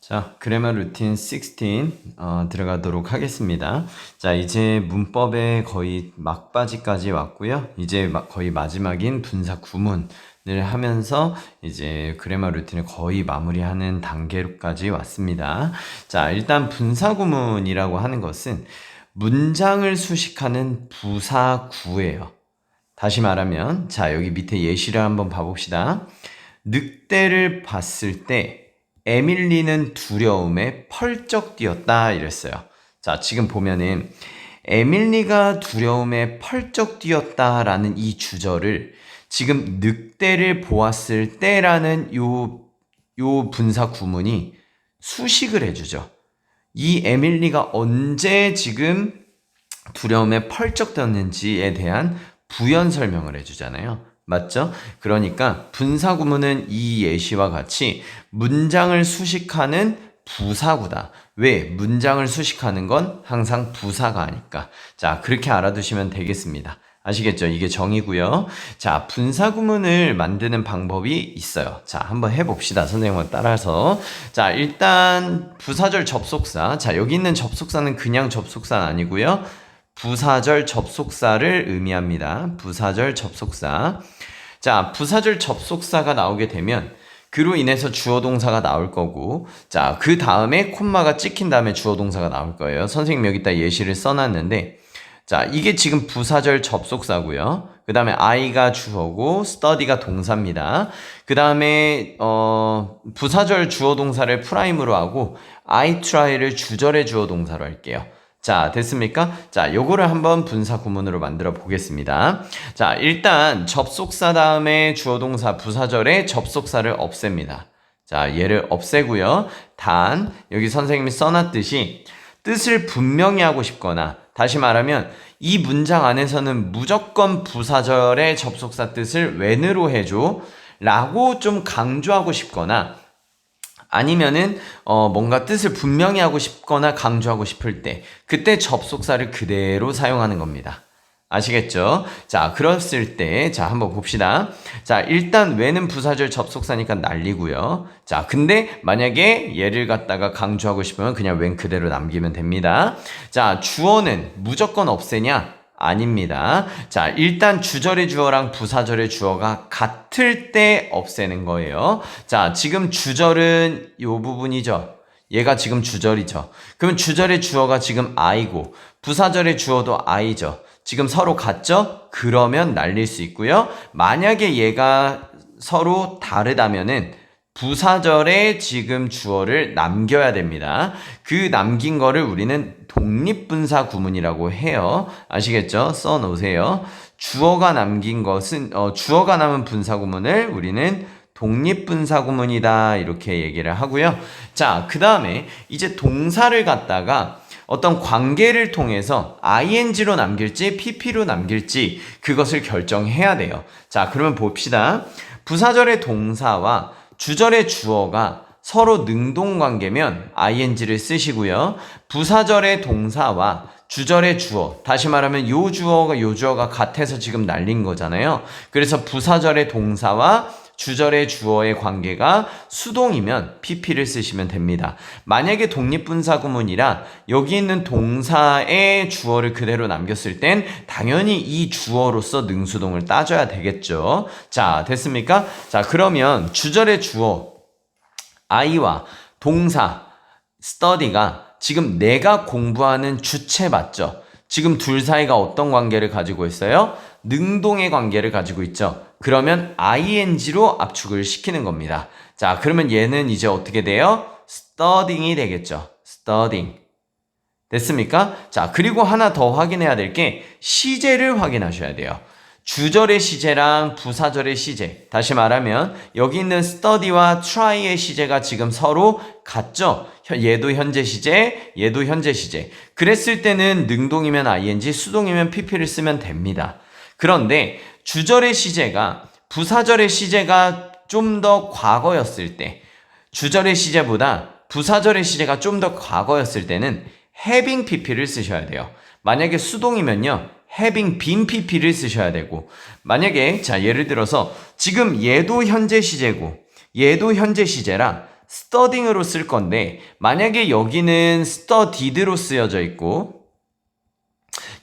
자, 그래머 루틴 16 들어가도록 하겠습니다. 자, 이제 문법의 거의 막바지까지 왔고요. 이제 거의 마지막인 분사 구문을 하면서 이제 그래머 루틴을 거의 마무리하는 단계로까지 왔습니다. 자, 일단 분사 구문이라고 하는 것은 문장을 수식하는 부사구예요. 다시 말하면, 자, 여기 밑에 예시를 한번 봐봅시다. 늑대를 봤을 때 에밀리는 두려움에 펄쩍 뛰었다 이랬어요. 자, 지금 보면은 에밀리가 두려움에 펄쩍 뛰었다라는 이 주절을 지금 늑대를 보았을 때라는 요 분사 구문이 수식을 해주죠. 이 에밀리가 언제 지금 두려움에 펄쩍 뛰었는지에 대한 부연 설명을 해주잖아요. 맞죠? 그러니까 분사 구문은 이 예시와 같이 문장을 수식하는 부사구다. 왜? 문장을 수식하는 건 항상 부사가 아니까. 자, 그렇게 알아두시면 되겠습니다. 아시겠죠? 이게 정의고요. 자, 분사 구문을 만드는 방법이 있어요. 자, 한번 해봅시다. 선생님과 따라서. 자, 일단 부사절 접속사. 자, 여기 있는 접속사는 그냥 접속사는 아니고요. 부사절 접속사를 의미합니다. 부사절 접속사. 자, 부사절 접속사가 나오게 되면 그로 인해서 주어 동사가 나올 거고, 자, 그 다음에 콤마가 찍힌 다음에 주어 동사가 나올 거예요. 선생님 여기다 예시를 써놨는데, 자, 이게 지금 부사절 접속사고요. 그 다음에 I가 주어고 study가 동사입니다. 그 다음에 부사절 주어 동사를 프라임으로 하고 I try를 주절의 주어 동사로 할게요. 자, 됐습니까? 자, 요거를 한번 분사 구문으로 만들어 보겠습니다. 자, 일단 접속사 다음에 주어 동사 부사절에 접속사를 없앱니다. 자, 얘를 없애고요. 단, 여기 선생님이 써놨듯이 뜻을 분명히 하고 싶거나, 다시 말하면 이 문장 안에서는 무조건 부사절의 접속사 뜻을 when으로 해줘 라고 좀 강조하고 싶거나, 아니면은 뭔가 뜻을 분명히 하고 싶거나 강조하고 싶을 때 그때 접속사를 그대로 사용하는 겁니다. 아시겠죠? 자, 그랬을 때 자, 한번 봅시다. 자, 일단 when은 부사절 접속사니까 날리고요. 자, 근데 만약에 얘를 갖다가 강조하고 싶으면 그냥 when 그대로 남기면 됩니다. 자, 주어는 무조건 없애냐? 아닙니다. 자, 일단 주절의 주어랑 부사절의 주어가 같을 때 없애는 거예요. 자, 지금 주절은 요 부분이죠. 얘가 지금 주절이죠. 그러면 주절의 주어가 지금 I고 부사절의 주어도 I죠. 지금 서로 같죠? 그러면 날릴 수 있고요. 만약에 얘가 서로 다르다면은 부사절에 지금 주어를 남겨야 됩니다. 그 남긴 거를 우리는 독립분사 구문이라고 해요. 아시겠죠? 써놓으세요. 주어가 남긴 것은 주어가 남은 분사 구문을 우리는 독립분사 구문이다 이렇게 얘기를 하고요. 자, 그 다음에 이제 동사를 갖다가 어떤 관계를 통해서 ing로 남길지 pp로 남길지 그것을 결정해야 돼요. 자, 그러면 봅시다. 부사절의 동사와 주절의 주어가 서로 능동관계면 ing를 쓰시고요. 부사절의 동사와 주절의 주어, 다시 말하면 요 주어가 같아서 지금 날린 거잖아요. 그래서 부사절의 동사와 주절의 주어의 관계가 수동이면 pp를 쓰시면 됩니다. 만약에 독립분사 구문이라 여기 있는 동사의 주어를 그대로 남겼을 땐 당연히 이 주어로서 능수동을 따져야 되겠죠. 자, 됐습니까? 자, 그러면 주절의 주어 I와 동사 study가 지금 내가 공부하는 주체 맞죠? 지금 둘 사이가 어떤 관계를 가지고 있어요? 능동의 관계를 가지고 있죠. 그러면 ing로 압축을 시키는 겁니다. 자, 그러면 얘는 이제 어떻게 돼요? studying이 되겠죠. studying. 됐습니까? 자, 그리고 하나 더 확인해야 될 게 시제를 확인하셔야 돼요. 주절의 시제랑 부사절의 시제. 다시 말하면 여기 있는 study와 try의 시제가 지금 서로 같죠? 얘도 현재 시제, 얘도 현재 시제. 그랬을 때는 능동이면 ing, 수동이면 pp를 쓰면 됩니다. 그런데 주절의 시제가 부사절의 시제가 좀 더 과거였을 때, 주절의 시제보다 부사절의 시제가 좀 더 과거였을 때는 having pp를 쓰셔야 돼요. 만약에 수동이면요, having been pp를 쓰셔야 되고, 만약에 자, 예를 들어서 지금 얘도 현재 시제고 얘도 현재 시제라 studying으로 쓸 건데 만약에 여기는 studied로 쓰여져 있고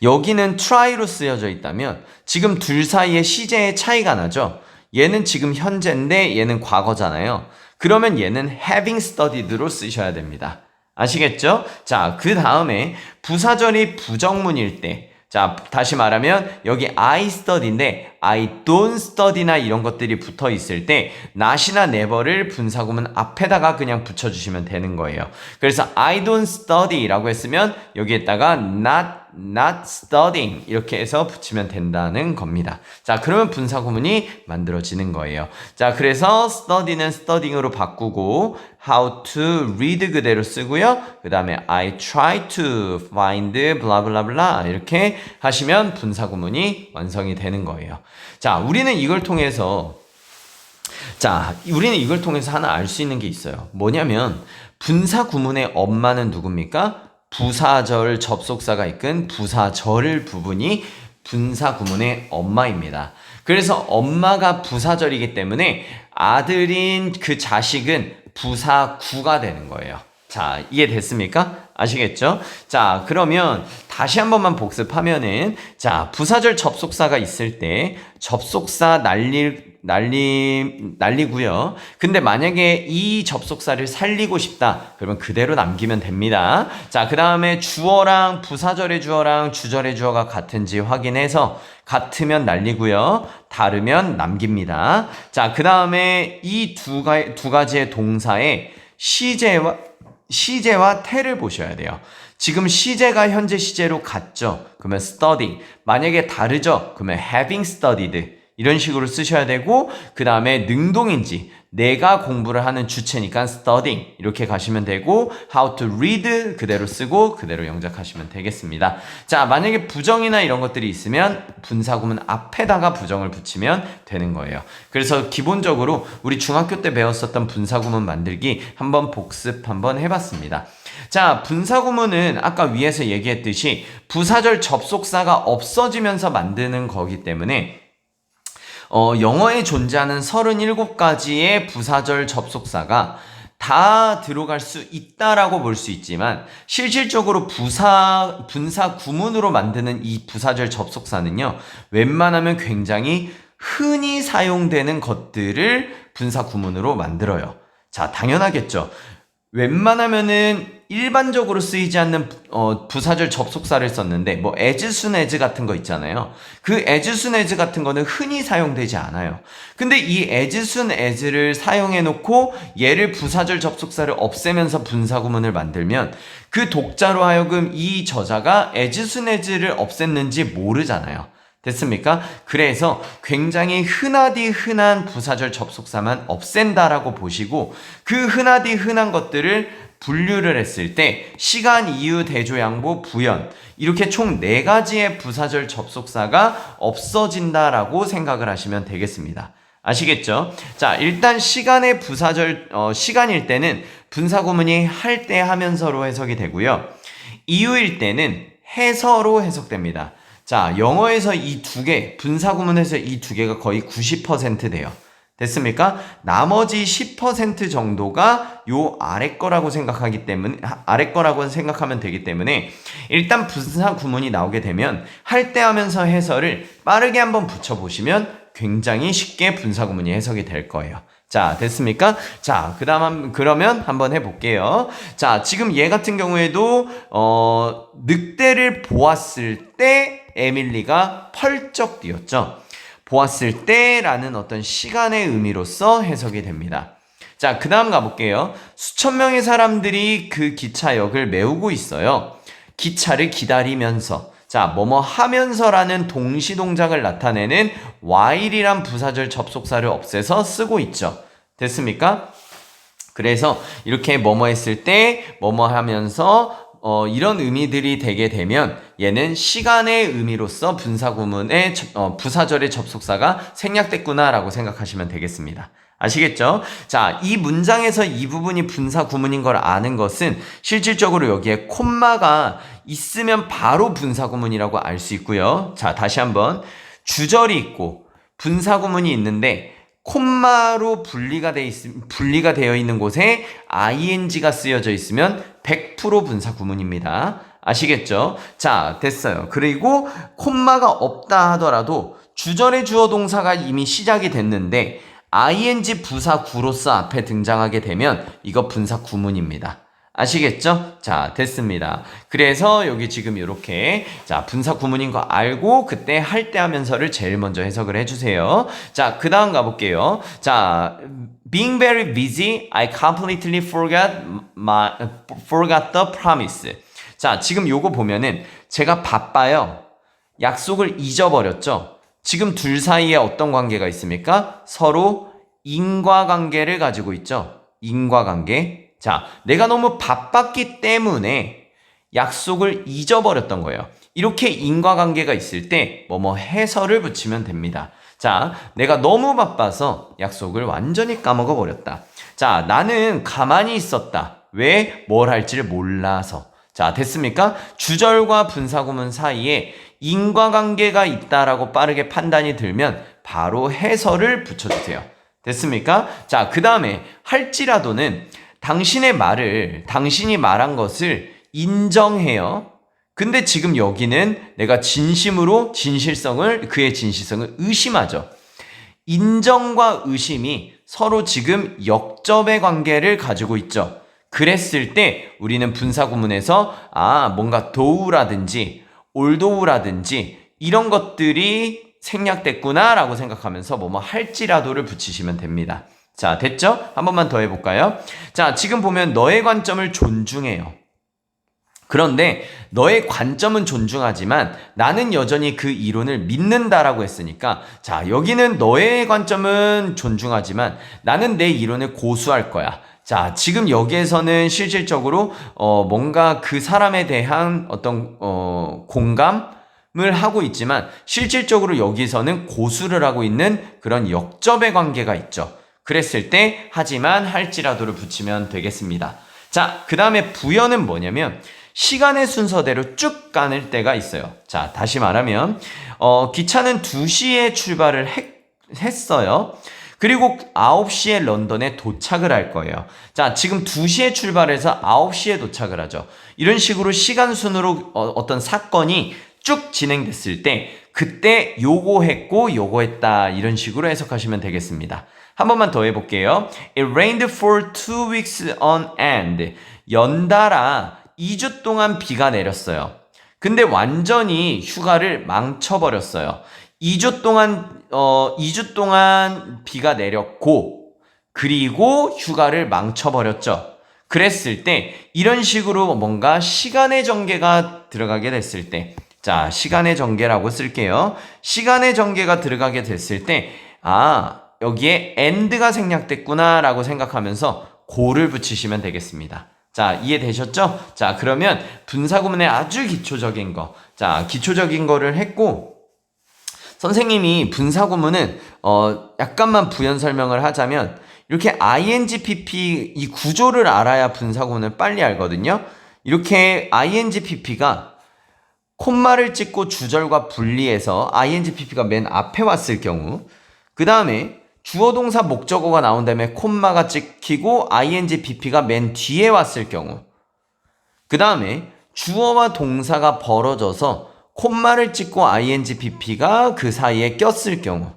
여기는 try로 쓰여져 있다면 지금 둘 사이에 시제의 차이가 나죠. 얘는 지금 현재인데 얘는 과거잖아요. 그러면 얘는 having studied로 쓰셔야 됩니다. 아시겠죠? 자, 그 다음에 부사절이 부정문일 때 자, 다시 말하면 여기 I study인데 I don't study나 이런 것들이 붙어 있을 때 not이나 never를 분사구문 앞에다가 그냥 붙여주시면 되는 거예요. 그래서 I don't study라고 했으면 여기에다가 not studying 이렇게 해서 붙이면 된다는 겁니다. 자, 그러면 분사구문이 만들어지는 거예요. 자, 그래서 study는 studying으로 바꾸고 how to read 그대로 쓰고요. 그 다음에 I try to find blah blah blah 이렇게 하시면 분사구문이 완성이 되는 거예요. 자, 우리는 이걸 통해서 하나 알 수 있는 게 있어요. 뭐냐면 분사구문의 엄마는 누굽니까? 부사절 접속사가 이끈 부사절 부분이 분사구문의 엄마입니다. 그래서 엄마가 부사절이기 때문에 아들인 그 자식은 부사구가 되는 거예요. 자, 이해됐습니까? 아시겠죠? 자, 그러면 다시 한 번만 복습하면은 자, 부사절 접속사가 있을 때 접속사 날리고요. 근데 만약에 이 접속사를 살리고 싶다. 그러면 그대로 남기면 됩니다. 자, 그 다음에 주어랑 부사절의 주어랑 주절의 주어가 같은지 확인해서 같으면 날리고요. 다르면 남깁니다. 자, 그 다음에 이 두 가지의 동사의 시제와 태를 보셔야 돼요. 지금 시제가 현재 시제로 같죠? 그러면 study. 만약에 다르죠? 그러면 having studied. 이런 식으로 쓰셔야 되고 그 다음에 능동인지 내가 공부를 하는 주체니까 studying 이렇게 가시면 되고 how to read 그대로 쓰고 그대로 영작하시면 되겠습니다. 자, 만약에 부정이나 이런 것들이 있으면 분사구문 앞에다가 부정을 붙이면 되는 거예요. 그래서 기본적으로 우리 중학교 때 배웠었던 분사구문 만들기 한번 복습 한번 해봤습니다. 자, 분사구문은 아까 위에서 얘기했듯이 부사절 접속사가 없어지면서 만드는 거기 때문에 영어에 존재하는 37가지의 부사절 접속사가 다 들어갈 수 있다라고 볼 수 있지만 실질적으로 분사 구문으로 만드는 이 부사절 접속사는요. 웬만하면 굉장히 흔히 사용되는 것들을 분사 구문으로 만들어요. 자, 당연하겠죠. 웬만하면은 일반적으로 쓰이지 않는 부사절 접속사를 썼는데 뭐 as soon as 같은 거 있잖아요. 그 as soon as 같은 거는 흔히 사용되지 않아요. 근데 이 as soon as를 사용해 놓고 얘를 부사절 접속사를 없애면서 분사구문을 만들면 그 독자로 하여금 이 저자가 as soon as를 없앴는지 모르잖아요. 됐습니까? 그래서 굉장히 흔하디 흔한 부사절 접속사만 없앤다라고 보시고 그 흔하디 흔한 것들을 분류를 했을 때 시간, 이유, 대조, 양보, 부연 이렇게 총 4가지의 부사절 접속사가 없어진다라고 생각을 하시면 되겠습니다. 아시겠죠? 자, 일단 시간의 시간일 때는 분사구문이 할 때 하면서로 해석이 되고요. 이유일 때는 해서로 해석됩니다. 자, 영어에서 이 두 개, 분사구문에서 이 두 개가 거의 90% 돼요. 됐습니까? 나머지 10% 정도가 요 아래 거라고 생각하면 되기 때문에 일단 분사구문이 나오게 되면 할 때 하면서 해설을 빠르게 한번 붙여보시면 굉장히 쉽게 분사구문이 해석이 될 거예요. 자, 됐습니까? 자, 그러면 한번 해볼게요. 자, 지금 얘 같은 경우에도 늑대를 보았을 때 에밀리가 펄쩍 뛰었죠. 보았을 때라는 어떤 시간의 의미로서 해석이 됩니다. 자, 그 다음 가볼게요. 수천 명의 사람들이 그 기차역을 메우고 있어요. 기차를 기다리면서. 자, 뭐뭐 하면서라는 동시동작을 나타내는 while이란 부사절 접속사를 없애서 쓰고 있죠. 됐습니까? 그래서 이렇게 뭐뭐 했을 때, 뭐뭐 하면서 이런 의미들이 되게 되면 얘는 시간의 의미로서 분사구문의 부사절의 접속사가 생략됐구나라고 생각하시면 되겠습니다. 아시겠죠? 자, 이 문장에서 이 부분이 분사구문인 걸 아는 것은 실질적으로 여기에 콤마가 있으면 바로 분사구문이라고 알 수 있고요. 자, 다시 한번 주절이 있고 분사구문이 있는데 콤마로 분리가 되어 있는 곳에 ing가 쓰여져 있으면 100% 분사 구문입니다. 아시겠죠? 자, 됐어요. 그리고 콤마가 없다 하더라도 주절의 주어 동사가 이미 시작이 됐는데 ing 부사 구로서 앞에 등장하게 되면 이거 분사 구문입니다. 아시겠죠? 자, 됐습니다. 그래서 여기 지금 이렇게 자, 분사 구문인 거 알고 그때 할 때 하면서를 제일 먼저 해석을 해주세요. 자, 그 다음 가볼게요. 자, being very busy, I completely forgot the promise. 자, 지금 요거 보면은 제가 바빠요. 약속을 잊어버렸죠. 지금 둘 사이에 어떤 관계가 있습니까? 서로 인과관계를 가지고 있죠. 인과관계. 자, 내가 너무 바빴기 때문에 약속을 잊어버렸던 거예요. 이렇게 인과관계가 있을 때 뭐뭐 해설을 붙이면 됩니다. 자, 내가 너무 바빠서 약속을 완전히 까먹어 버렸다. 자, 나는 가만히 있었다. 왜? 뭘 할지를 몰라서. 자, 됐습니까? 주절과 분사구문 사이에 인과관계가 있다라고 빠르게 판단이 들면 바로 해설을 붙여주세요. 됐습니까? 자, 그 다음에 할지라도는 당신의 말을, 당신이 말한 것을 인정해요. 근데 지금 여기는 내가 진심으로 그의 진실성을 의심하죠. 인정과 의심이 서로 지금 역접의 관계를 가지고 있죠. 그랬을 때 우리는 분사구문에서 뭔가 도우라든지 올도우라든지 이런 것들이 생략됐구나 라고 생각하면서 뭐뭐 할지라도를 붙이시면 됩니다. 자, 됐죠? 한 번만 더 해볼까요? 자, 지금 보면 너의 관점을 존중해요. 그런데 너의 관점은 존중하지만 나는 여전히 그 이론을 믿는다라고 했으니까 자, 여기는 너의 관점은 존중하지만 나는 내 이론을 고수할 거야. 자, 지금 여기에서는 실질적으로 뭔가 그 사람에 대한 어떤 공감을 하고 있지만 실질적으로 여기서는 고수를 하고 있는 그런 역접의 관계가 있죠. 그랬을 때 하지만 할지라도를 붙이면 되겠습니다. 자, 그 다음에 부여는 뭐냐면 시간의 순서대로 쭉 가는 때가 있어요. 자, 다시 말하면 기차는 2시에 출발을 했어요. 그리고 9시에 런던에 도착을 할 거예요. 자, 지금 2시에 출발해서 9시에 도착을 하죠. 이런 식으로 시간 순으로 어떤 사건이 쭉 진행됐을 때 그때 요거 했고 요거 했다 이런 식으로 해석하시면 되겠습니다. 한 번만 더 해볼게요. It rained for 2 weeks on end. 연달아 2주 동안 비가 내렸어요. 근데 완전히 휴가를 망쳐버렸어요. 2주 동안 비가 내렸고, 그리고 휴가를 망쳐버렸죠. 그랬을 때, 이런 식으로 뭔가 시간의 전개가 들어가게 됐을 때, 자, 시간의 전개라고 쓸게요. 시간의 전개가 들어가게 됐을 때, 여기에 end가 생략됐구나 라고 생각하면서 고를 붙이시면 되겠습니다. 자, 이해되셨죠? 자, 그러면 분사구문의 아주 기초적인 거. 자, 기초적인 거를 했고, 선생님이 분사구문은, 약간만 부연 설명을 하자면, 이렇게 ING-PP 이 구조를 알아야 분사구문을 빨리 알거든요? 이렇게 ING-PP가 콤마를 찍고 주절과 분리해서 ING-PP가 맨 앞에 왔을 경우, 그 다음에 주어 동사 목적어가 나온 다음에 콤마가 찍히고 ING-PP가 맨 뒤에 왔을 경우, 그 다음에 주어와 동사가 벌어져서 콤마를 찍고 ING-PP가 그 사이에 꼈을 경우,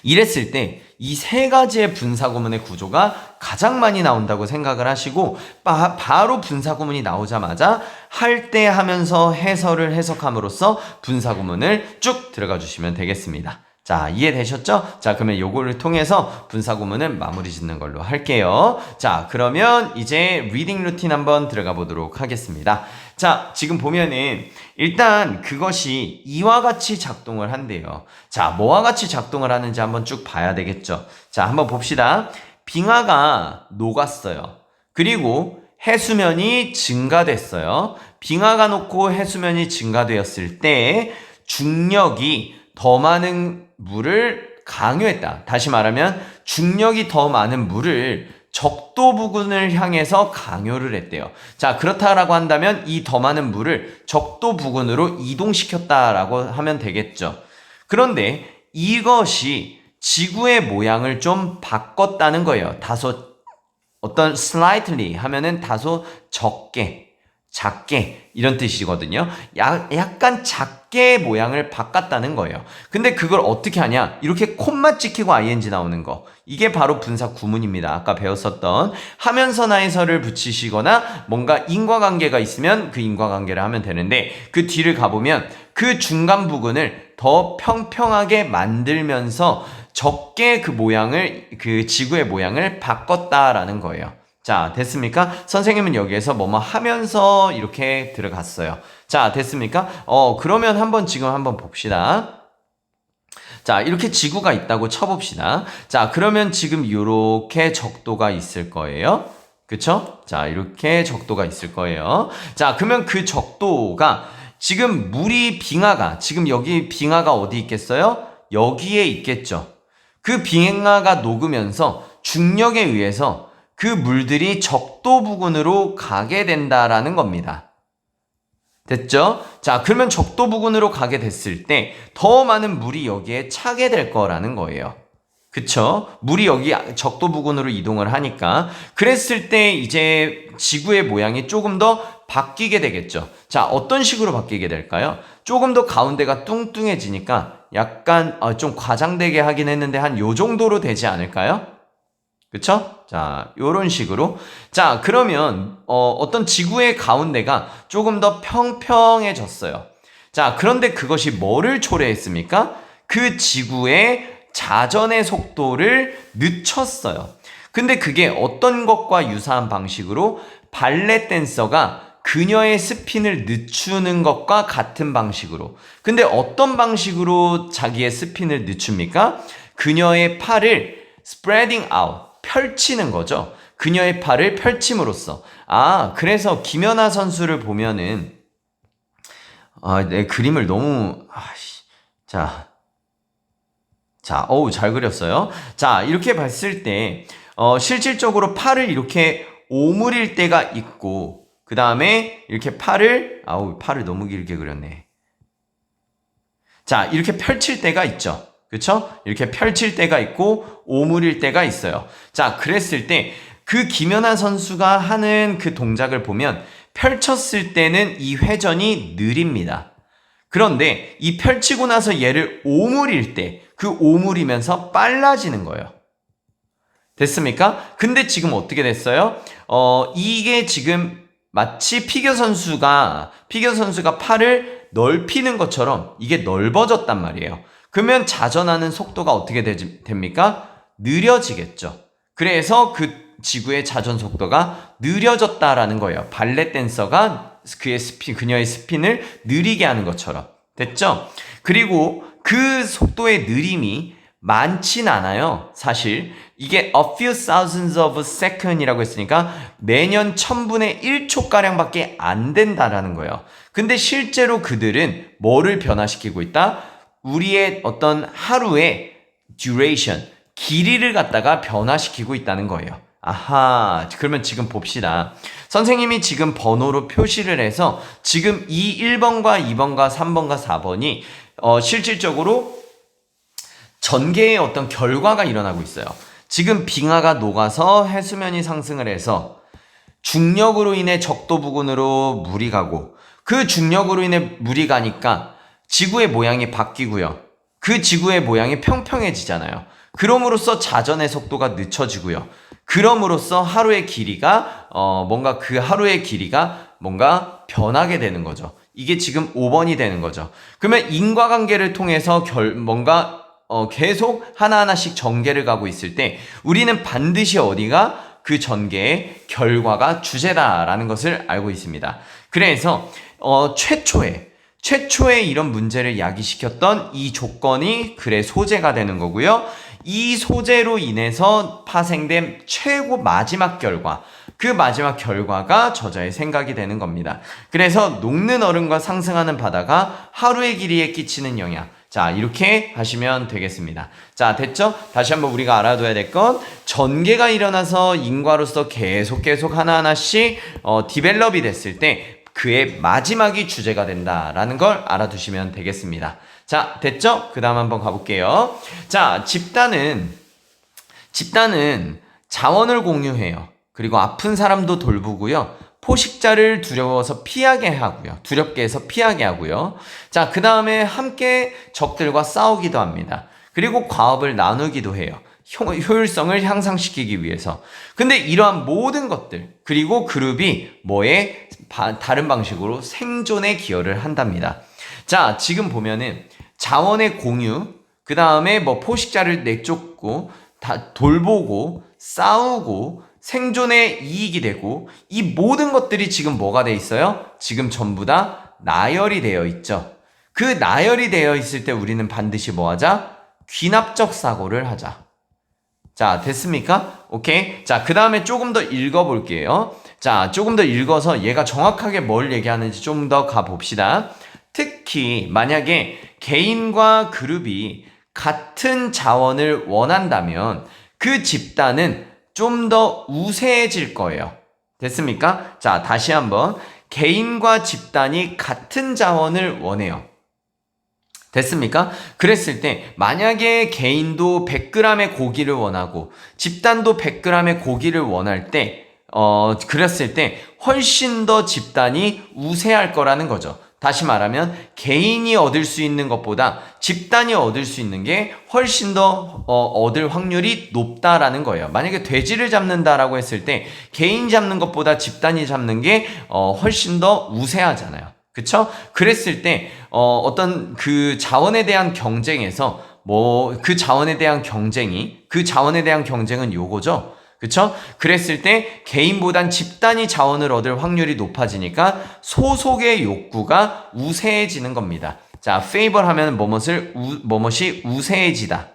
이랬을 때 이 세 가지의 분사구문의 구조가 가장 많이 나온다고 생각을 하시고 바로 분사구문이 나오자마자 할 때 하면서 해석함으로써 분사구문을 쭉 들어가 주시면 되겠습니다. 자, 이해되셨죠? 자, 그러면 요거를 통해서 분사구문은 마무리 짓는 걸로 할게요. 자, 그러면 이제 리딩 루틴 한번 들어가 보도록 하겠습니다. 자, 지금 보면은 일단 그것이 이와 같이 작동을 한대요. 자, 뭐와 같이 작동을 하는지 한번 쭉 봐야 되겠죠. 자, 한번 봅시다. 빙하가 녹았어요. 그리고 해수면이 증가됐어요. 빙하가 녹고 해수면이 증가되었을 때 중력이 더 많은 물을 강요했다. 다시 말하면 중력이 더 많은 물을 적도 부근을 향해서 강요를 했대요. 자, 그렇다라고 한다면 이 더 많은 물을 적도 부근으로 이동시켰다라고 하면 되겠죠. 그런데 이것이 지구의 모양을 좀 바꿨다는 거예요. 다소 어떤 slightly 하면은 다소 적게, 작게 이런 뜻이거든요. 약간 작게 모양을 바꿨다는 거예요. 근데 그걸 어떻게 하냐? 이렇게 콤마 찍히고 ing 나오는 거. 이게 바로 분사 구문입니다. 아까 배웠었던 하면서 나에서를 붙이시거나 뭔가 인과관계가 있으면 그 인과관계를 하면 되는데 그 뒤를 가보면 그 중간 부분을 더 평평하게 만들면서 적게 그 모양을, 그 지구의 모양을 바꿨다라는 거예요. 자, 됐습니까? 선생님은 여기에서 뭐뭐 하면서 이렇게 들어갔어요. 자, 됐습니까? 그러면 지금 한번 봅시다. 자, 이렇게 지구가 있다고 쳐봅시다. 자, 그러면 지금 이렇게 적도가 있을 거예요. 그쵸? 자, 이렇게 적도가 있을 거예요. 자, 그러면 그 적도가 지금 지금 여기 빙하가 어디 있겠어요? 여기에 있겠죠. 그 빙하가 녹으면서 중력에 의해서 그 물들이 적도 부근으로 가게 된다라는 겁니다. 됐죠? 자, 그러면 적도 부근으로 가게 됐을 때 더 많은 물이 여기에 차게 될 거라는 거예요. 그쵸? 물이 여기 적도 부근으로 이동을 하니까 그랬을 때 이제 지구의 모양이 조금 더 바뀌게 되겠죠. 자, 어떤 식으로 바뀌게 될까요? 조금 더 가운데가 뚱뚱해지니까 약간 좀 과장되게 하긴 했는데 한 요 정도로 되지 않을까요? 그쵸? 자, 요런 식으로. 자, 그러면 어떤 지구의 가운데가 조금 더 평평해졌어요. 자, 그런데 그것이 뭐를 초래했습니까? 그 지구의 자전의 속도를 늦췄어요. 근데 그게 어떤 것과 유사한 방식으로 발레 댄서가 그녀의 스핀을 늦추는 것과 같은 방식으로. 근데 어떤 방식으로 자기의 스핀을 늦춥니까? 그녀의 팔을 spreading out, 펼치는 거죠. 그녀의 팔을 펼침으로써. 그래서 김연아 선수를 보면은 내 그림을 너무 잘 그렸어요. 자, 이렇게 봤을 때 실질적으로 팔을 이렇게 오므릴 때가 있고 그 다음에 이렇게 팔을 너무 길게 그렸네. 자, 이렇게 펼칠 때가 있죠. 그쵸? 이렇게 펼칠 때가 있고 오므릴 때가 있어요. 자, 그랬을 때 그 김연아 선수가 하는 그 동작을 보면 펼쳤을 때는 이 회전이 느립니다. 그런데 이 펼치고 나서 얘를 오므릴 때 그 오므리면서 빨라지는 거예요. 됐습니까? 근데 지금 어떻게 됐어요? 이게 지금 마치 피겨 선수가 팔을 넓히는 것처럼 이게 넓어졌단 말이에요. 그러면 자전하는 속도가 어떻게 됩니까? 느려지겠죠. 그래서 그 지구의 자전 속도가 느려졌다라는 거예요. 발레 댄서가 그녀의 스핀을 느리게 하는 것처럼. 됐죠? 그리고 그 속도의 느림이 많진 않아요. 사실 이게 a few thousands of second이라고 했으니까 매년 1000분의 1초가량밖에 안 된다라는 거예요. 근데 실제로 그들은 뭐를 변화시키고 있다? 우리의 어떤 하루의 duration, 길이를 갖다가 변화시키고 있다는 거예요. 그러면 지금 봅시다. 선생님이 지금 번호로 표시를 해서 지금 이 1번과 2번과 3번과 4번이 실질적으로 전개의 어떤 결과가 일어나고 있어요. 지금 빙하가 녹아서 해수면이 상승을 해서 중력으로 인해 적도 부근으로 물이 가고 그 중력으로 인해 물이 가니까 지구의 모양이 바뀌고요. 그 지구의 모양이 평평해지잖아요. 그럼으로써 자전의 속도가 늦춰지고요. 그럼으로써 하루의 길이가 뭔가 변하게 되는 거죠. 이게 지금 5번이 되는 거죠. 그러면 인과관계를 통해서 계속 하나하나씩 전개를 가고 있을 때 우리는 반드시 어디가 그 전개의 결과가 주제다라는 것을 알고 있습니다. 그래서 최초에 이런 문제를 야기시켰던 이 조건이 글의 소재가 되는 거고요. 이 소재로 인해서 파생된 마지막 결과, 그 마지막 결과가 저자의 생각이 되는 겁니다. 그래서 녹는 얼음과 상승하는 바다가 하루의 길이에 끼치는 영향. 자, 이렇게 하시면 되겠습니다. 자, 됐죠? 다시 한번 우리가 알아둬야 될 건 전개가 일어나서 인과로서 계속 하나하나씩 디벨롭이 됐을 때 그의 마지막이 주제가 된다라는 걸 알아두시면 되겠습니다. 자, 됐죠? 그 다음 한번 가볼게요. 자, 집단은 자원을 공유해요. 그리고 아픈 사람도 돌보고요. 포식자를 두려워서 피하게 하고요. 두렵게 해서 피하게 하고요. 자, 그 다음에 함께 적들과 싸우기도 합니다. 그리고 과업을 나누기도 해요. 효율성을 향상시키기 위해서. 근데 이러한 모든 것들, 그리고 그룹이 다른 방식으로 생존에 기여를 한답니다. 자, 지금 보면은 자원의 공유, 그 다음에 포식자를 내쫓고, 돌보고, 싸우고, 생존에 이익이 되고, 이 모든 것들이 지금 뭐가 돼 있어요? 지금 전부 다 나열이 되어 있죠. 그 나열이 되어 있을 때 우리는 반드시 뭐 하자? 귀납적 사고를 하자. 자, 됐습니까? 오케이. 자, 그 다음에 조금 더 읽어볼게요. 자, 조금 더 읽어서 얘가 정확하게 뭘 얘기하는지 좀 더 가봅시다. 특히 만약에 개인과 그룹이 같은 자원을 원한다면 그 집단은 좀 더 우세해질 거예요. 됐습니까? 자, 다시 한번. 개인과 집단이 같은 자원을 원해요. 됐습니까? 그랬을 때 만약에 개인도 100g의 고기를 원하고 집단도 100g의 고기를 원할 때 그랬을 때 훨씬 더 집단이 우세할 거라는 거죠. 다시 말하면 개인이 얻을 수 있는 것보다 집단이 얻을 수 있는 게 훨씬 더 얻을 확률이 높다라는 거예요. 만약에 돼지를 잡는다라고 했을 때 개인 잡는 것보다 집단이 잡는 게 훨씬 더 우세하잖아요. 그쵸? 그랬을 때 어떤 그 자원에 대한 경쟁에서 그 자원에 대한 경쟁은 요거죠. 그쵸? 그랬을 때 개인보단 집단이 자원을 얻을 확률이 높아지니까 소속의 욕구가 우세해지는 겁니다. 자, favor 하면 뭐뭇이 우세해지다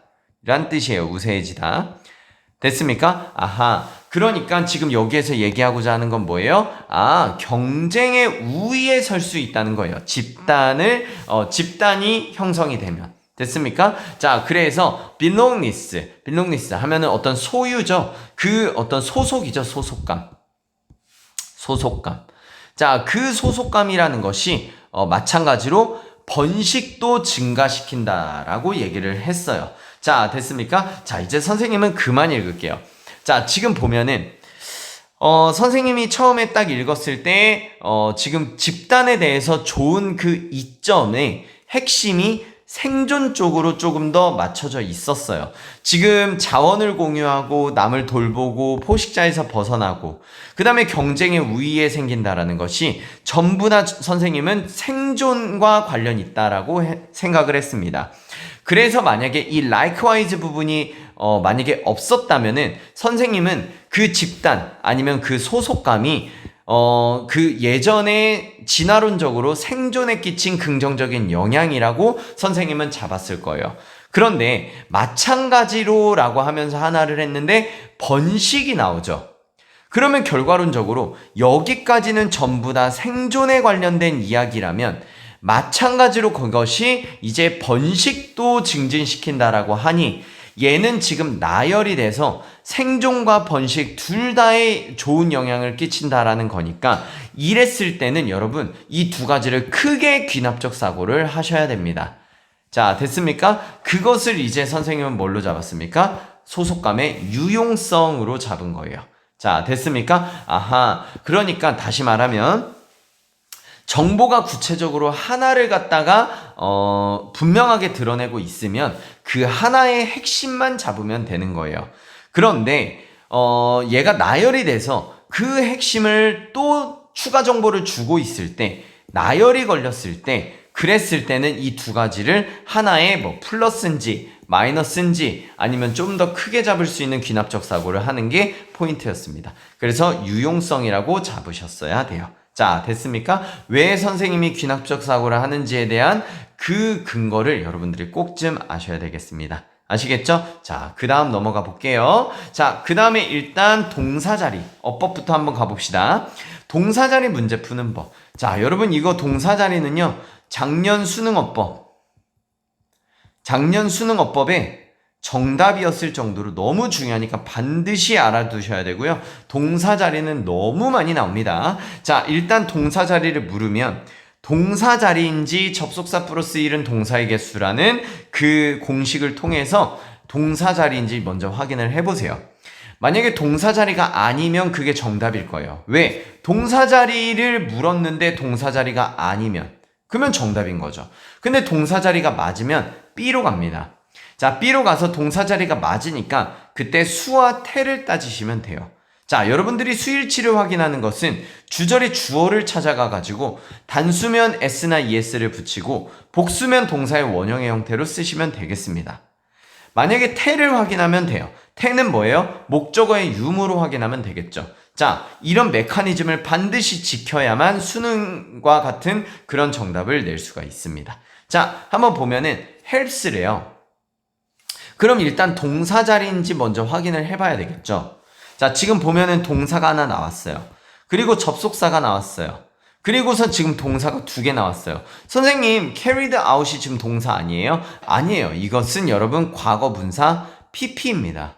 이란 뜻이에요. 우세해지다. 됐습니까? 아하. 그러니까 지금 여기에서 얘기하고자 하는 건 뭐예요? 경쟁의 우위에 설 수 있다는 거예요. 집단이 형성이 되면. 됐습니까? 자, 그래서 belongness 하면은 어떤 소유죠. 그 어떤 소속이죠. 소속감. 자, 그 소속감이라는 것이 마찬가지로 번식도 증가시킨다라고 얘기를 했어요. 자, 됐습니까? 자, 이제 선생님은 그만 읽을게요. 자, 지금 보면은 선생님이 처음에 딱 읽었을 때 지금 집단에 대해서 좋은 그 이점의 핵심이 생존 쪽으로 조금 더 맞춰져 있었어요. 지금 자원을 공유하고 남을 돌보고 포식자에서 벗어나고 그 다음에 경쟁의 우위에 생긴다라는 것이 전부 다 선생님은 생존과 관련이 있다라고 생각을 했습니다. 그래서 만약에 이 likewise 부분이 만약에 없었다면은 선생님은 그 집단 아니면 그 소속감이 그 예전에 진화론적으로 생존에 끼친 긍정적인 영향이라고 선생님은 잡았을 거예요. 그런데 마찬가지로라고 하면서 하나를 했는데 번식이 나오죠. 그러면 결과론적으로 여기까지는 전부 다 생존에 관련된 이야기라면 마찬가지로 그것이 이제 번식도 증진시킨다라고 하니 얘는 지금 나열이 돼서 생존과 번식 둘 다에 좋은 영향을 끼친다라는 거니까 이랬을 때는 여러분 이 두 가지를 크게 귀납적 사고를 하셔야 됩니다. 자, 됐습니까? 그것을 이제 선생님은 뭘로 잡았습니까? 소속감의 유용성으로 잡은 거예요. 자, 됐습니까? 아하. 그러니까 다시 말하면 정보가 구체적으로 하나를 갖다가 분명하게 드러내고 있으면 그 하나의 핵심만 잡으면 되는 거예요. 그런데 얘가 나열이 돼서 그 핵심을 또 추가 정보를 주고 있을 때 나열이 걸렸을 때 그랬을 때는 이 두 가지를 하나의 플러스인지 마이너스인지 아니면 좀 더 크게 잡을 수 있는 귀납적 사고를 하는 게 포인트였습니다. 그래서 유용성이라고 잡으셨어야 돼요. 자, 됐습니까? 왜 선생님이 귀납적 사고를 하는지에 대한 그 근거를 여러분들이 꼭 좀 아셔야 되겠습니다. 아시겠죠? 자, 그 다음 넘어가 볼게요. 자, 그 다음에 일단 동사자리, 어법부터 한번 가봅시다. 동사자리 문제 푸는 법. 자, 여러분 이거 동사자리는요, 작년 수능어법에 정답이었을 정도로 너무 중요하니까 반드시 알아두셔야 되고요. 동사 자리는 너무 많이 나옵니다. 자, 일단 동사 자리를 물으면 동사 자리인지 접속사 플러스 1은 동사의 개수라는 그 공식을 통해서 동사 자리인지 먼저 확인을 해보세요. 만약에 동사 자리가 아니면 그게 정답일 거예요. 왜? 동사 자리를 물었는데 동사 자리가 아니면 그러면 정답인 거죠. 근데 동사 자리가 맞으면 B로 갑니다. 자, B로 가서 동사 자리가 맞으니까 그때 수와 태를 따지시면 돼요. 자, 여러분들이 수일치를 확인하는 것은 주절의 주어를 찾아가 가지고 단수면 s나 es를 붙이고 복수면 동사의 원형의 형태로 쓰시면 되겠습니다. 만약에 태를 확인하면 돼요. 태는 뭐예요? 목적어의 유무로 확인하면 되겠죠. 자, 이런 메커니즘을 반드시 지켜야만 수능과 같은 그런 정답을 낼 수가 있습니다. 자, 한번 보면은 helps래요. 그럼 일단 동사 자리인지 먼저 확인을 해봐야 되겠죠. 자, 지금 보면은 동사가 하나 나왔어요. 그리고 접속사가 나왔어요. 그리고서 지금 동사가 2개 나왔어요. 선생님, carried out이 지금 동사 아니에요? 아니에요. 이것은 여러분 과거분사 pp입니다.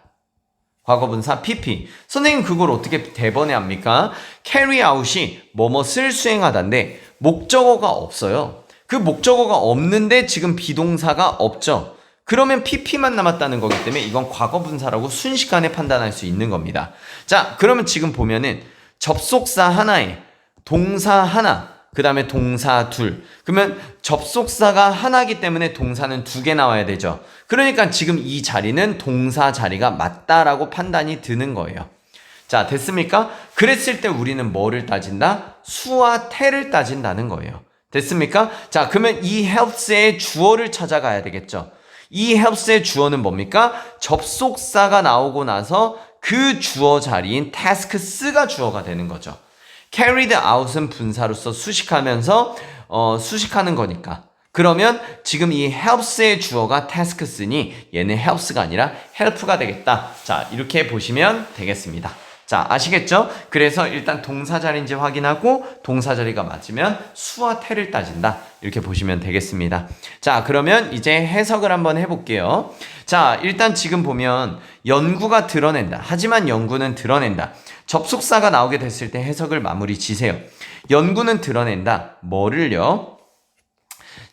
과거분사 pp. 선생님, 그걸 어떻게 대번에 합니까? carry out이 뭐뭇을 수행하다인데 목적어가 없어요. 그 목적어가 없는데 지금 비동사가 없죠. 그러면 pp만 남았다는 거기 때문에 이건 과거분사라고 순식간에 판단할 수 있는 겁니다. 자, 그러면 지금 보면은 접속사 하나에 동사 하나, 그 다음에 동사 둘. 그러면 접속사가 하나이기 때문에 동사는 2개 나와야 되죠. 그러니까 지금 이 자리는 동사 자리가 맞다라고 판단이 드는 거예요. 자, 됐습니까? 그랬을 때 우리는 뭐를 따진다? 수와 태를 따진다는 거예요. 됐습니까? 자, 그러면 이 helps의 주어를 찾아가야 되겠죠. 이 helps의 주어는 뭡니까? 접속사가 나오고 나서 그 주어 자리인 tasks가 주어가 되는 거죠. carried out은 분사로서 수식하면서 수식하는 거니까. 그러면 지금 이 helps의 주어가 tasks니 얘는 helps가 아니라 help가 되겠다. 자, 이렇게 보시면 되겠습니다. 자, 아시겠죠? 그래서 일단 동사 자리인지 확인하고 동사 자리가 맞으면 수와 태를 따진다. 이렇게 보시면 되겠습니다. 자, 그러면 이제 해석을 한번 해볼게요. 자, 일단 지금 보면 연구가 드러낸다. 하지만 연구는 드러낸다. 접속사가 나오게 됐을 때 해석을 마무리 지세요. 연구는 드러낸다. 뭐를요?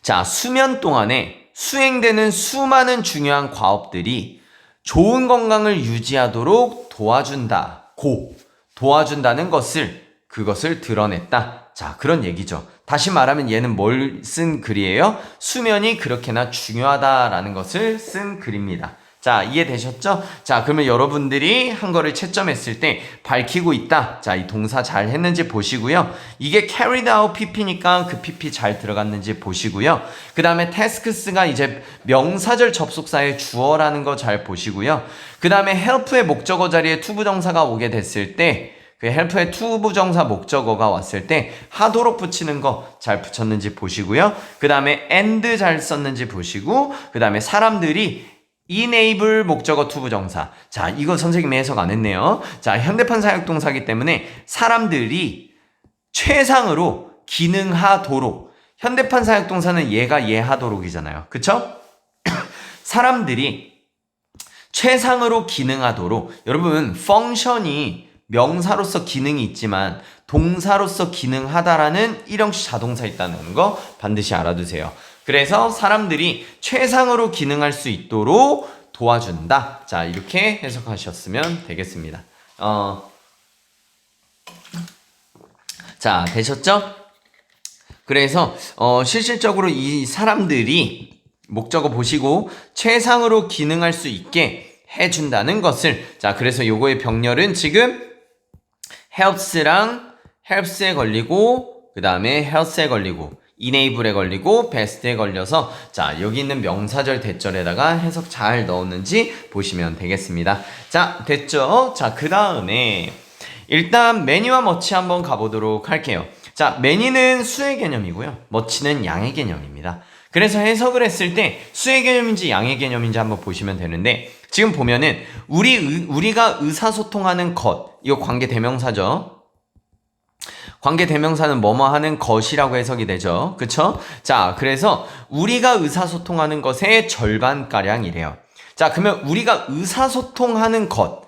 자, 수면 동안에 수행되는 수많은 중요한 과업들이 좋은 건강을 유지하도록 도와준다. 도와준다는 그것을 드러냈다. 자, 그런 얘기죠. 다시 말하면 얘는 뭘 쓴 글이에요? 수면이 그렇게나 중요하다라는 것을 쓴 글입니다. 자, 이해되셨죠? 자, 그러면 여러분들이 한 거를 채점했을 때 밝히고 있다. 자, 이 동사 잘 했는지 보시고요. 이게 carried out pp니까 그 pp 잘 들어갔는지 보시고요. 그 다음에 tasks가 이제 명사절 접속사의 주어라는 거 잘 보시고요. 그 다음에 help의 목적어 자리에 투부정사가 오게 됐을 때 그 help의 투부정사 목적어가 왔을 때 하도록 붙이는 거 잘 붙였는지 보시고요. 그 다음에 and 잘 썼는지 보시고 그 다음에 사람들이 enable 목적어 투부정사. 자, 이거 선생님이 해석 안 했네요. 자, 현대판 사역동사기 때문에 사람들이 최상으로 기능하도록. 현대판 사역동사는 얘가 하도록이잖아요. 그쵸? 사람들이 최상으로 기능하도록. 여러분, 펑션이 명사로서 기능이 있지만 동사로서 기능하다라는 일형식 자동사 있다는 거 반드시 알아두세요. 그래서 사람들이 최상으로 기능할 수 있도록 도와준다. 자, 이렇게 해석하셨으면 되겠습니다. 자, 되셨죠? 그래서 실질적으로 이 사람들이 목적어 보시고 최상으로 기능할 수 있게 해준다는 것을, 자, 그래서 요거의 병렬은 지금 helps랑 helps에 걸리고 그 다음에 health에 걸리고 enable에 걸리고 best에 걸려서, 자, 여기 있는 명사절 대절에다가 해석 잘 넣었는지 보시면 되겠습니다. 자, 됐죠? 자, 그 다음에 일단 many와 much 한번 가보도록 할게요. 자, many는 수의 개념이고요. much는 양의 개념입니다. 그래서 해석을 했을 때 수의 개념인지 양의 개념인지 한번 보시면 되는데, 지금 보면은 우리가 의사소통하는 것, 이거 관계 대명사죠. 관계 대명사는 뭐뭐 하는 것이라고 해석이 되죠. 그쵸? 자, 그래서 우리가 의사소통하는 것의 절반가량이래요. 자, 그러면 우리가 의사소통하는 것,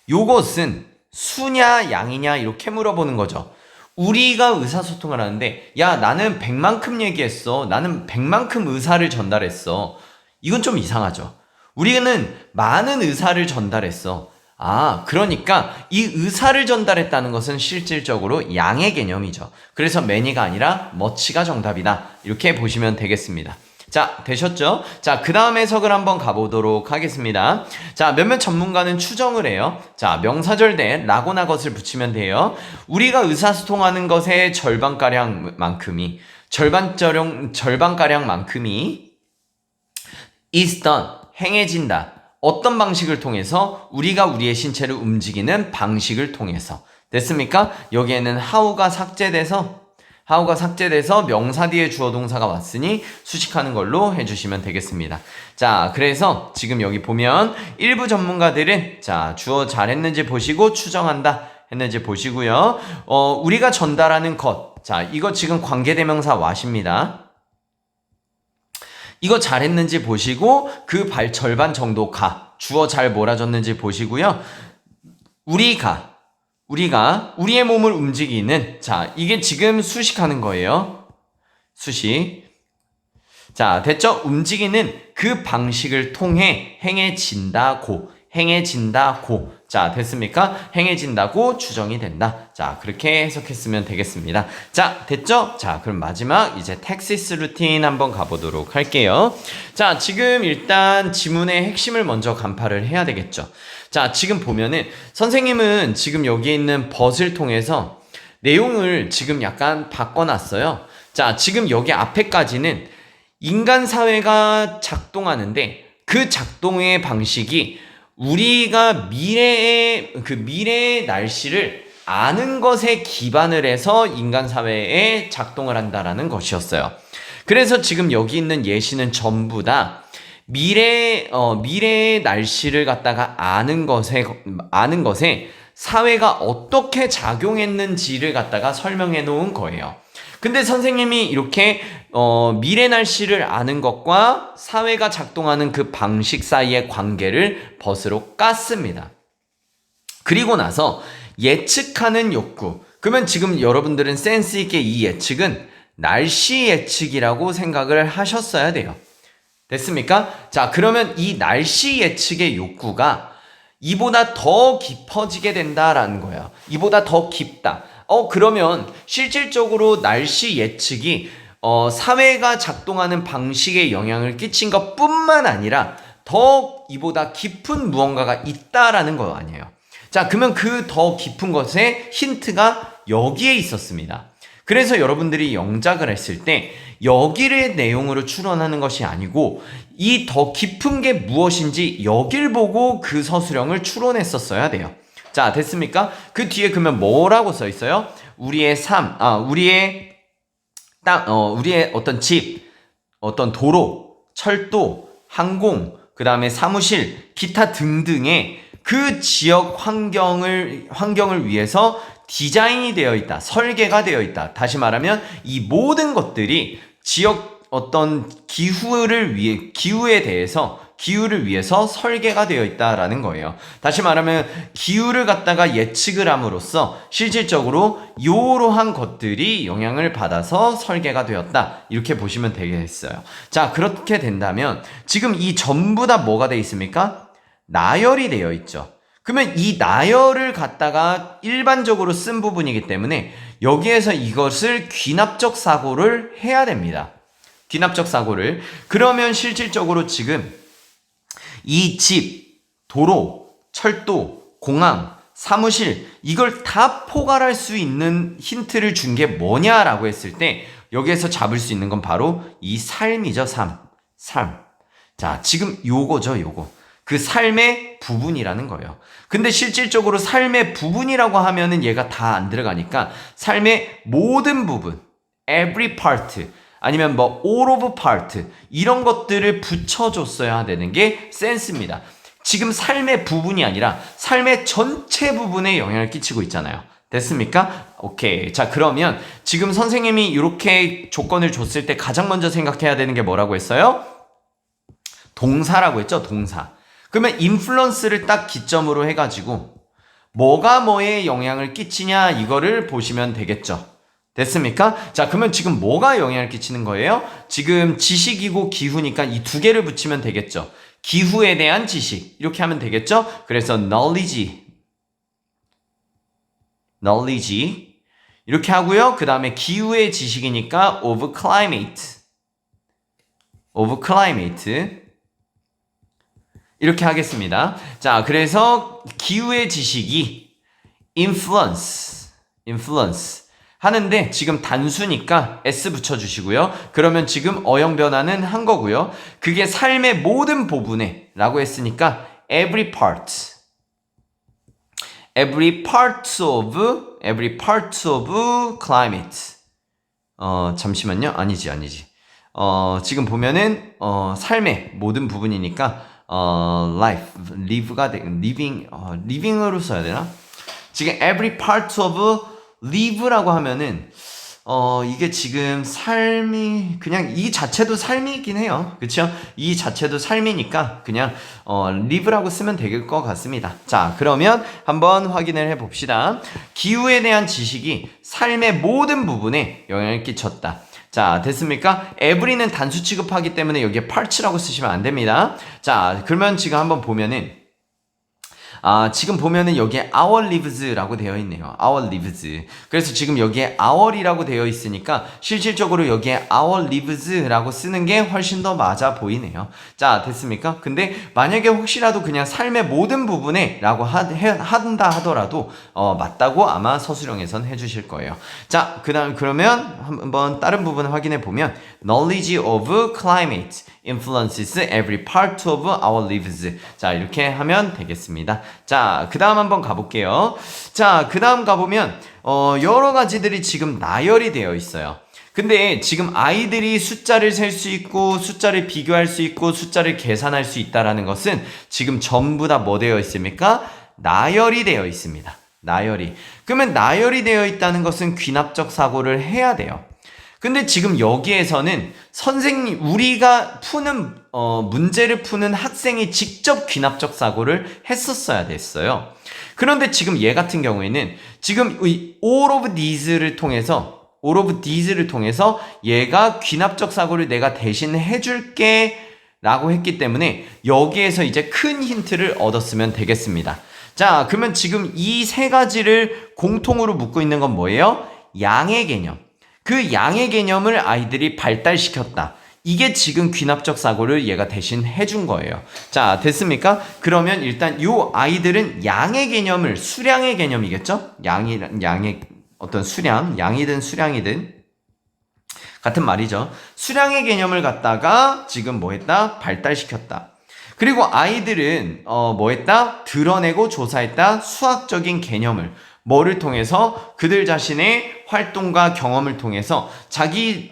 요것은 수냐 양이냐 이렇게 물어보는 거죠. 우리가 의사소통을 하는데, 야, 나는 100만큼 얘기했어. 나는 100만큼 의사를 전달했어. 이건 좀 이상하죠. 우리는 많은 의사를 전달했어. 그러니까 이 의사를 전달했다는 것은 실질적으로 양의 개념이죠. 그래서 many가 아니라 much가 정답이다. 이렇게 보시면 되겠습니다. 자, 되셨죠? 자, 그 다음 해석을 한번 가보도록 하겠습니다. 자, 몇몇 전문가는 추정을 해요. 자, 명사절 대 라고나 것을 붙이면 돼요. 우리가 의사소통하는 것의 절반가량만큼이 is done, 행해진다. 어떤 방식을 통해서? 우리가 우리의 신체를 움직이는 방식을 통해서. 됐습니까? 여기에는 how가 삭제돼서 명사 뒤에 주어 동사가 왔으니 수식하는 걸로 해주시면 되겠습니다. 자, 그래서 지금 여기 보면 일부 전문가들은 자, 주어 잘했는지 보시고 추정한다 했는지 보시고요. 우리가 전달하는 것. 자, 이거 지금 관계대명사 what입니다. 이거 잘했는지 보시고 그 절반 정도 주어 잘 몰아줬는지 보시고요. 우리가 우리의 몸을 움직이는, 자, 이게 지금 수식하는 거예요. 수식. 자, 됐죠? 움직이는 그 방식을 통해 행해진다고. 자, 됐습니까? 행해진다고 추정이 된다. 자, 그렇게 해석했으면 되겠습니다. 자, 됐죠? 자, 그럼 마지막 이제 텍시스 루틴 한번 가보도록 할게요. 자, 지금 일단 지문의 핵심을 먼저 간파를 해야 되겠죠. 자, 지금 보면은 선생님은 지금 여기 있는 but을 통해서 내용을 지금 약간 바꿔놨어요. 자, 지금 여기 앞에까지는 인간 사회가 작동하는데 그 작동의 방식이 우리가 미래의 날씨를 아는 것에 기반을 해서 인간 사회에 작동을 한다라는 것이었어요. 그래서 지금 여기 있는 예시는 전부 다 미래의 날씨를 갖다가 아는 것에 사회가 어떻게 작용했는지를 갖다가 설명해 놓은 거예요. 근데 선생님이 이렇게 미래 날씨를 아는 것과 사회가 작동하는 그 방식 사이의 관계를 벗으로 깠습니다. 그리고 나서 예측하는 욕구. 그러면 지금 여러분들은 센스 있게 이 예측은 날씨 예측이라고 생각을 하셨어야 돼요. 됐습니까? 자, 그러면 이 날씨 예측의 욕구가 이보다 더 깊어지게 된다라는 거예요. 이보다 더 깊다. 그러면 실질적으로 날씨 예측이 사회가 작동하는 방식에 영향을 끼친 것뿐만 아니라 더 이보다 깊은 무언가가 있다라는 거 아니에요. 자, 그러면 그 더 깊은 것의 힌트가 여기에 있었습니다. 그래서 여러분들이 영작을 했을 때 여기를 내용으로 추론하는 것이 아니고 이 더 깊은 게 무엇인지 여길 보고 그 서술형을 추론했었어야 돼요. 자, 됐습니까? 그 뒤에 그러면 뭐라고 써 있어요? 우리의 삶, 우리의 땅, 우리의 어떤 집, 어떤 도로, 철도, 항공, 그 다음에 사무실, 기타 등등의 그 지역 환경을 위해서 디자인이 되어 있다. 설계가 되어 있다. 다시 말하면 이 모든 것들이 지역 어떤 기후를 위해서 설계가 되어 있다라는 거예요. 다시 말하면 기후를 갖다가 예측을 함으로써 실질적으로 이러한 것들이 영향을 받아서 설계가 되었다. 이렇게 보시면 되겠어요. 자, 그렇게 된다면 지금 이 전부 다 뭐가 되어 있습니까? 나열이 되어 있죠. 그러면 이 나열을 갖다가 일반적으로 쓴 부분이기 때문에 여기에서 이것을 귀납적 사고를 해야 됩니다. 귀납적 사고를. 그러면 실질적으로 지금 이 집, 도로, 철도, 공항, 사무실 이걸 다 포괄할 수 있는 힌트를 준 게 뭐냐라고 했을 때 여기에서 잡을 수 있는 건 바로 이 삶이죠. 삶. 자, 지금 요거죠. 요거. 그 삶의 부분이라는 거예요. 근데 실질적으로 삶의 부분이라고 하면은 얘가 다 안 들어가니까 삶의 모든 부분, every part, 아니면 뭐 all of part 이런 것들을 붙여줬어야 되는 게 센스입니다. 지금 삶의 부분이 아니라 삶의 전체 부분에 영향을 끼치고 있잖아요. 됐습니까? 오케이. 자, 그러면 지금 선생님이 이렇게 조건을 줬을 때 가장 먼저 생각해야 되는 게 뭐라고 했어요? 동사라고 했죠. 동사. 그러면 인플루언스를 딱 기점으로 해가지고 뭐가 뭐에 영향을 끼치냐 이거를 보시면 되겠죠. 됐습니까? 자, 그러면 지금 뭐가 영향을 끼치는 거예요? 지금 지식이고 기후니까 이 두 개를 붙이면 되겠죠. 기후에 대한 지식 이렇게 하면 되겠죠. 그래서 knowledge 이렇게 하고요. 그 다음에 기후의 지식이니까 of climate 이렇게 하겠습니다. 자, 그래서 기후의 지식이 influence 하는데 지금 단수니까 s 붙여주시고요. 그러면 지금 어용 변화는 한 거고요. 그게 삶의 모든 부분에 라고 했으니까 every part of climate. 잠시만요. 아니지. 지금 보면은 삶의 모든 부분이니까 living으로 써야 되나? 지금 every part of live라고 하면은 이게 지금 삶이 그냥 이 자체도 삶이긴 해요. 그쵸? 이 자체도 삶이니까 그냥 live라고 쓰면 될 것 같습니다. 자, 그러면 한번 확인을 해 봅시다. 기후에 대한 지식이 삶의 모든 부분에 영향을 끼쳤다. 자, 됐습니까? every는 단수 취급하기 때문에 여기에 parts라고 쓰시면 안 됩니다. 자, 그러면 지금 한번 보면은 지금 보면은 여기에 our lives라고 되어 있네요. our lives. 그래서 지금 여기에 our이라고 되어 있으니까 실질적으로 여기에 our lives라고 쓰는 게 훨씬 더 맞아 보이네요. 자, 됐습니까? 근데 만약에 혹시라도 그냥 삶의 모든 부분에 라고 한다 하더라도 맞다고 아마 서술형에선 해주실 거예요. 자, 그러면 한번 다른 부분을 확인해 보면 knowledge of climate influences every part of our lives. 자, 이렇게 하면 되겠습니다. 자, 그 다음 한번 가볼게요. 자, 그 다음 가보면 여러 가지들이 지금 나열이 되어 있어요. 근데 지금 아이들이 숫자를 셀 수 있고 숫자를 비교할 수 있고 숫자를 계산할 수 있다라는 것은 지금 전부 다 뭐 되어 있습니까? 나열이 되어 있습니다. 나열이. 그러면 나열이 되어 있다는 것은 귀납적 사고를 해야 돼요. 근데 지금 여기에서는 우리가 푸는 문제를 푸는 학생이 직접 귀납적 사고를 했었어야 됐어요. 그런데 지금 얘 같은 경우에는 지금 all of these를 통해서 얘가 귀납적 사고를 내가 대신 해줄게 라고 했기 때문에 여기에서 이제 큰 힌트를 얻었으면 되겠습니다. 자, 그러면 지금 이 세 가지를 공통으로 묶고 있는 건 뭐예요? 양의 개념. 그 양의 개념을 아이들이 발달시켰다. 이게 지금 귀납적 사고를 얘가 대신 해준 거예요. 자, 됐습니까? 그러면 일단 요 아이들은 양의 개념을, 수량의 개념이겠죠? 양의 어떤 수량, 양이든 수량이든 같은 말이죠. 수량의 개념을 갖다가 지금 뭐 했다? 발달시켰다. 그리고 아이들은 뭐 했다? 드러내고 조사했다. 수학적인 개념을. 뭐를 통해서? 그들 자신의 활동과 경험을 통해서 자기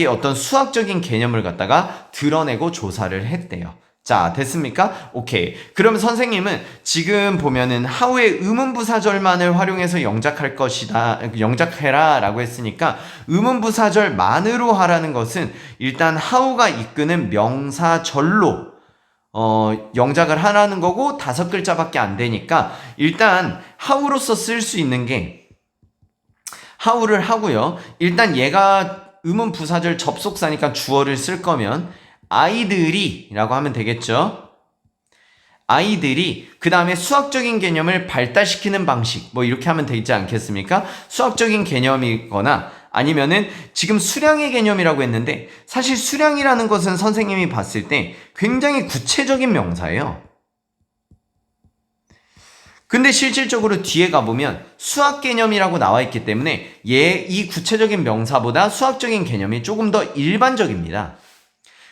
어떤 수학적인 개념을 갖다가 드러내고 조사를 했대요. 자, 됐습니까? 오케이. 그럼 선생님은 지금 보면은 how의 의문부사절만을 활용해서 영작할 것이다. 영작해라 라고 했으니까 의문부사절만으로 하라는 것은 일단 how가 이끄는 명사절로 영작을 하라는 거고 5글자밖에 안 되니까 일단 how로서 쓸 수 있는 게 how를 하고요. 일단 얘가 의문 부사절 접속사니까 주어를 쓸 거면 아이들이 라고 하면 되겠죠. 아이들이 그 다음에 수학적인 개념을 발달시키는 방식 뭐 이렇게 하면 되지 않겠습니까? 수학적인 개념이거나 아니면은 지금 수량의 개념이라고 했는데 사실 수량이라는 것은 선생님이 봤을 때 굉장히 구체적인 명사예요. 근데 실질적으로 뒤에 가보면 수학 개념이라고 나와 있기 때문에 이 구체적인 명사보다 수학적인 개념이 조금 더 일반적입니다.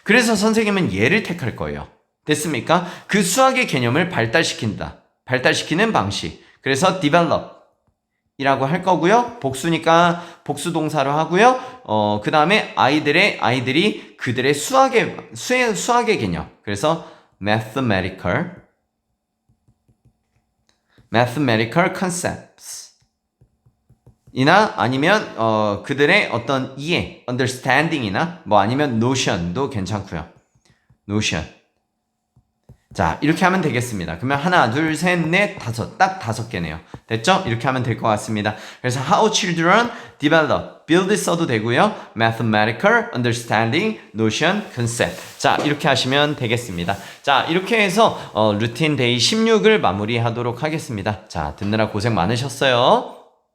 그래서 선생님은 얘를 택할 거예요. 됐습니까? 그 수학의 개념을 발달시키는 방식. 그래서 develop 이라고 할 거고요. 복수니까 복수 동사로 하고요. 그 다음에 아이들이 그들의 수학의 개념. 그래서 mathematical concepts 이나 아니면 그들의 어떤 이해, understanding이나 뭐 아니면 notion도 괜찮고요. notion. 자, 이렇게 하면 되겠습니다. 그러면 하나, 둘, 셋, 넷, 다섯, 딱 5개네요. 됐죠? 이렇게 하면 될 것 같습니다. 그래서 how children develop, build 써도 되고요. mathematical understanding, notion, concept. 자, 이렇게 하시면 되겠습니다. 자, 이렇게 해서 루틴 데이 16을 마무리하도록 하겠습니다. 자, 듣느라 고생 많으셨어요.